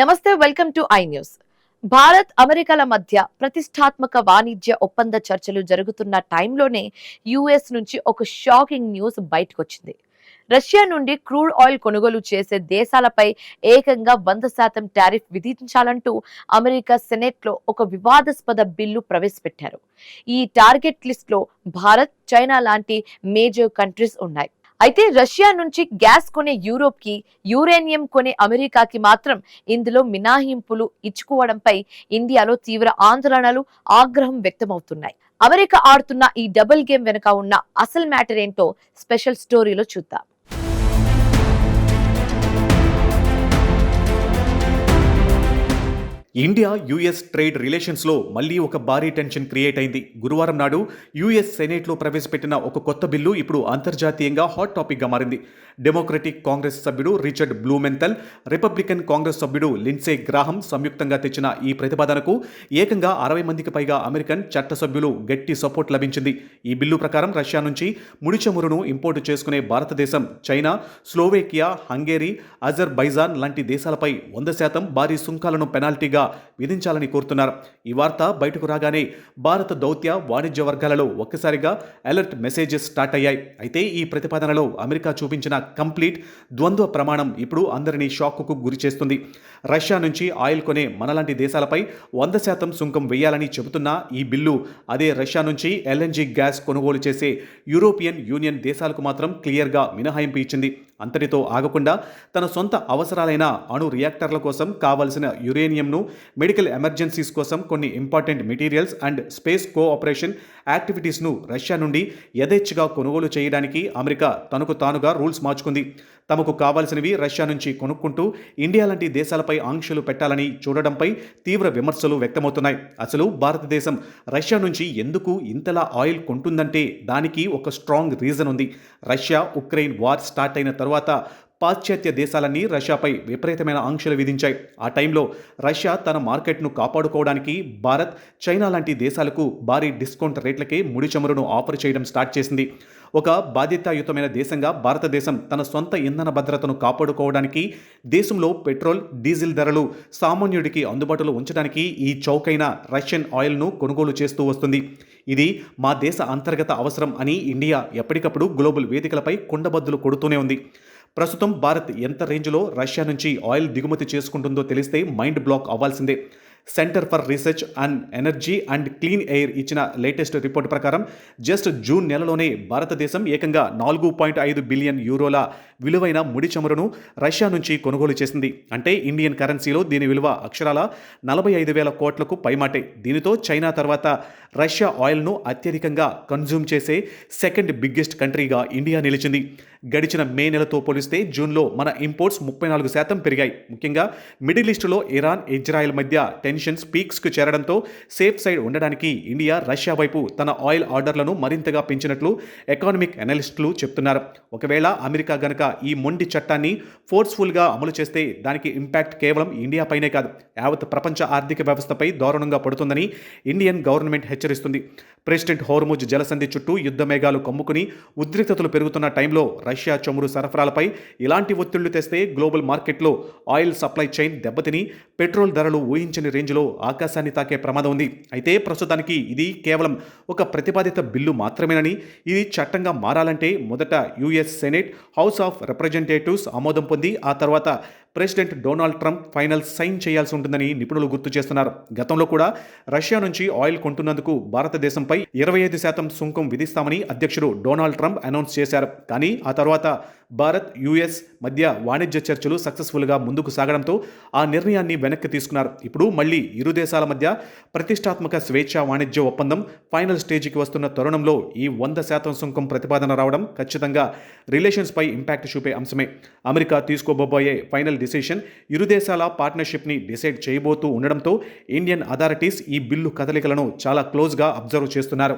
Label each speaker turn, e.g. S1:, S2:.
S1: నమస్తే, welcome to I news. Bharat అమెరికాల మధ్య ప్రతిష్టాత్మక వాణిజ్య ఒప్పంద చర్చలు జరుగుతున్న టైంలోనే యుఎస్ నుంచి ఒక షాకింగ్ న్యూస్ బయటకొచ్చింది. రష్యా నుండి క్రూడ్ ఆయిల్ కొనుగోలు చేసే దేశాలపై ఏకంగా 100% టారిఫ్ విధించాలంటూ అమెరికా సెనెట్ లో ఒక వివాదాస్పద బిల్లు ప్రవేశపెట్టారు. ఈ టార్గెట్ లిస్ట్ లో భారత్, చైనా లాంటి మేజర్ కంట్రీస్ ఉన్నాయి. అయితే రష్యా నుంచి గ్యాస్ కొనే యూరోప్ కి, యురేనియం కొనే అమెరికాకి మాత్రం ఇందులో మినహాయింపులు ఇచ్చుకోవడంపై ఇండియాలో తీవ్ర ఆందోళనలు, ఆగ్రహం వ్యక్తమవుతున్నాయి. అమెరికా ఆడుతున్న ఈ డబుల్ గేమ్ వెనుక ఉన్న అసలు మ్యాటర్ ఏంటో స్పెషల్ స్టోరీలో చూద్దాం.
S2: ఇండియా యుఎస్ ట్రేడ్ రిలేషన్స్లో మళ్లీ ఒక భారీ టెన్షన్ క్రియేట్ అయింది. గురువారం నాడు యుఎస్ సెనేట్లో ప్రవేశపెట్టిన ఒక కొత్త బిల్లు ఇప్పుడు అంతర్జాతీయంగా హాట్ టాపిక్గా మారింది. డెమోక్రటిక్ కాంగ్రెస్ సభ్యుడు రిచర్డ్ బ్లూమెంథల్, రిపబ్లికన్ కాంగ్రెస్ సభ్యుడు లిండ్సే గ్రాహం సంయుక్తంగా తెచ్చిన ఈ ప్రతిపాదనకు ఏకంగా 60 మందికి పైగా అమెరికన్ చట్టసభ్యులు గట్టి సపోర్ట్ లభించింది. ఈ బిల్లు ప్రకారం రష్యా నుంచి ముడి చమురును ఇంపోర్టు చేసుకునే భారతదేశం, చైనా, స్లోవేకియా, హంగేరీ, అజర్బైజాన్ లాంటి దేశాలపై 100% భారీ సుంకాలను పెనాల్టీగా విధించాలని కోరుతున్నారు. ఈ వార్త బయటకు రాగానే భారత దౌత్య, వాణిజ్య వర్గాలలో ఒక్కసారిగా అలర్ట్ మెసేజెస్ స్టార్ట్ అయ్యాయి. అయితే ఈ ప్రతిపాదనలో అమెరికా చూపించిన కంప్లీట్ ద్వంద్వ ప్రమాణం ఇప్పుడు అందరినీ షాక్కు గురి చేస్తుంది. రష్యా నుంచి ఆయిల్ కొనే మనలాంటి దేశాలపై 100% సుంకం వేయాలని చెబుతున్న ఈ బిల్లు అదే రష్యా నుంచి ఎల్ఎన్జీ గ్యాస్ కొనుగోలు చేసే యూరోపియన్ యూనియన్ దేశాలకు మాత్రం క్లియర్గా మినహాయింపు ఇచ్చింది. అంతటితో ఆగకుండా తన సొంత అవసరాలైన అణు రియాక్టర్ల కోసం కావలసిన యురేనియంను, మెడికల్ ఎమర్జెన్సీస్ కోసం కొన్ని important materials and space cooperation యాక్టివిటీస్ను రష్యా నుండి యథేచ్ఛగా కొనుగోలు చేయడానికి అమెరికా తనకు తానుగా రూల్స్ మార్చుకుంది. తమకు కావాల్సినవి రష్యా నుంచి కొనుక్కుంటూ ఇండియా లాంటి దేశాలపై ఆంక్షలు పెట్టాలని చూడడంపై తీవ్ర విమర్శలు వ్యక్తమవుతున్నాయి. అసలు భారతదేశం రష్యా నుంచి ఎందుకు ఇంతలా ఆయిల్ కొంటుందంటే దానికి ఒక స్ట్రాంగ్ రీజన్ ఉంది. రష్యా ఉక్రెయిన్ వార్ స్టార్ట్ అయిన తర్వాత పాశ్చాత్య దేశాలన్నీ రష్యాపై విపరీతమైన ఆంక్షలు విధించాయి. ఆ టైంలో రష్యా తన మార్కెట్ను కాపాడుకోవడానికి భారత్, చైనా లాంటి దేశాలకు భారీ డిస్కౌంట్ రేట్లకే ముడి చమురును ఆఫర్ చేయడం స్టార్ట్ చేసింది. ఒక బాధ్యతాయుతమైన దేశంగా భారతదేశం తన సొంత ఇంధన భద్రతను కాపాడుకోవడానికి దేశంలో పెట్రోల్, డీజిల్ ధరలు సామాన్యుడికి అందుబాటులో ఉంచడానికి ఈ చౌకైన రష్యన్ ఆయిల్ను కొనుగోలు చేస్తూ వస్తుంది. ఇది మా దేశ అంతర్గత అవసరం అని ఇండియా ఎప్పటికప్పుడు గ్లోబల్ వేదికలపై కుండబద్దలు కొడుతూనే ఉంది. ప్రస్తుతం భారత్ ఎంత రేంజ్లో రష్యా నుంచి ఆయిల్ దిగుమతి చేసుకుంటుందో తెలిస్తే మైండ్ బ్లాక్ అవ్వాల్సిందే. Centre for research and energy and clean air ఇచ్చిన లేటెస్ట్ రిపోర్ట్ ప్రకారం జస్ట్ జూన్ నెలలోనే భారతదేశం ఏకంగా 4.5 బిలియన్ యూరోల విలువైన ముడి చమురును రష్యా నుంచి కొనుగోలు చేసింది. అంటే ఇండియన్ కరెన్సీలో దీని విలువ అక్షరాల 45,000 కోట్లకు పైమాటే. దీనితో చైనా తర్వాత రష్యా ఆయిల్ను అత్యధికంగా కన్జ్యూమ్ చేసే సెకండ్ బిగ్గెస్ట్ కంట్రీగా ఇండియా నిలిచింది. గడిచిన మే నెలతో పోలిస్తే జూన్లో మన ఇంపోర్ట్స్ 34% పెరిగాయి. ముఖ్యంగా మిడిల్ ఈస్టులో ఇరాన్, ఇజ్రాయెల్ మధ్య టెన్షన్స్ పీక్స్కు చేరడంతో సేఫ్ సైడ్ ఉండడానికి ఇండియా రష్యా వైపు తన ఆయిల్ ఆర్డర్లను మరింతగా పెంచినట్లు ఎకానమిక్ అనలిస్టులు చెప్తున్నారు. ఒకవేళ అమెరికా గనక ఈ మొండి చట్టాన్ని ఫోర్స్ఫుల్గా అమలు చేస్తే దానికి ఇంపాక్ట్ కేవలం ఇండియా పైనే కాదు, యావత్ ప్రపంచ ఆర్థిక వ్యవస్థపై దారుణంగా పడుతుందని ఇండియన్ గవర్నమెంట్ హెచ్చరిస్తుంది. ప్రెసిడెంట్ హోర్ముజ్ జలసంధి చుట్టూ యుద్ధ మేఘాలు కమ్ముకుని ఉద్రిక్తతలు పెరుగుతున్న టైంలో రష్యా చమురు సరఫరాలపై ఇలాంటి ఒత్తిళ్లు తెస్తే గ్లోబల్ మార్కెట్లో ఆయిల్ సప్లై చైన్ దెబ్బతిని పెట్రోల్ ధరలు ఊహించని రేంజ్లో ఆకాశాన్ని తాకే ప్రమాదం ఉంది. అయితే ప్రస్తుతానికి ఇది కేవలం ఒక ప్రతిపాదిత బిల్లు మాత్రమేనని, ఇది చట్టంగా మారాలంటే మొదట US Senate, House of Representatives ఆమోదం పొంది ఆ తర్వాత president Donald Trump final sign చేయాల్సి ఉంటుందని నిపుణులు గుర్తు చేస్తున్నారు. గతంలో కూడా రష్యా నుంచి ఆయిల్ కొంటున్నందుకు భారతదేశంపై 25% సుంకం విధిస్తామని అధ్యక్షుడు డొనాల్డ్ ట్రంప్ అనౌన్స్ చేశారు. కానీ ఆ తర్వాత భారత్, యుఎస్ మధ్య వాణిజ్య చర్చలు సక్సెస్ఫుల్గా ముందుకు సాగడంతో ఆ నిర్ణయాన్ని వెనక్కి తీసుకున్నారు. ఇప్పుడు మళ్ళీ ఇరు దేశాల మధ్య ప్రతిష్టాత్మక స్వేచ్ఛా వాణిజ్య ఒప్పందం ఫైనల్ స్టేజ్కి వస్తున్న తరుణంలో ఈ 100% సుంకం ప్రతిపాదన రావడం ఖచ్చితంగా రిలేషన్స్పై ఇంపాక్ట్ చూపే అంశమే. అమెరికా తీసుకోబోయే ఫైనల్ డిసిషన్ ఇరు దేశాల పార్ట్నర్షిప్ని డిసైడ్ చేయబోతూ ఉండడంతో ఇండియన్ అథారిటీస్ ఈ బిల్లు కదలికలను చాలా క్లోజ్గా అబ్జర్వ్ చేస్తున్నారు.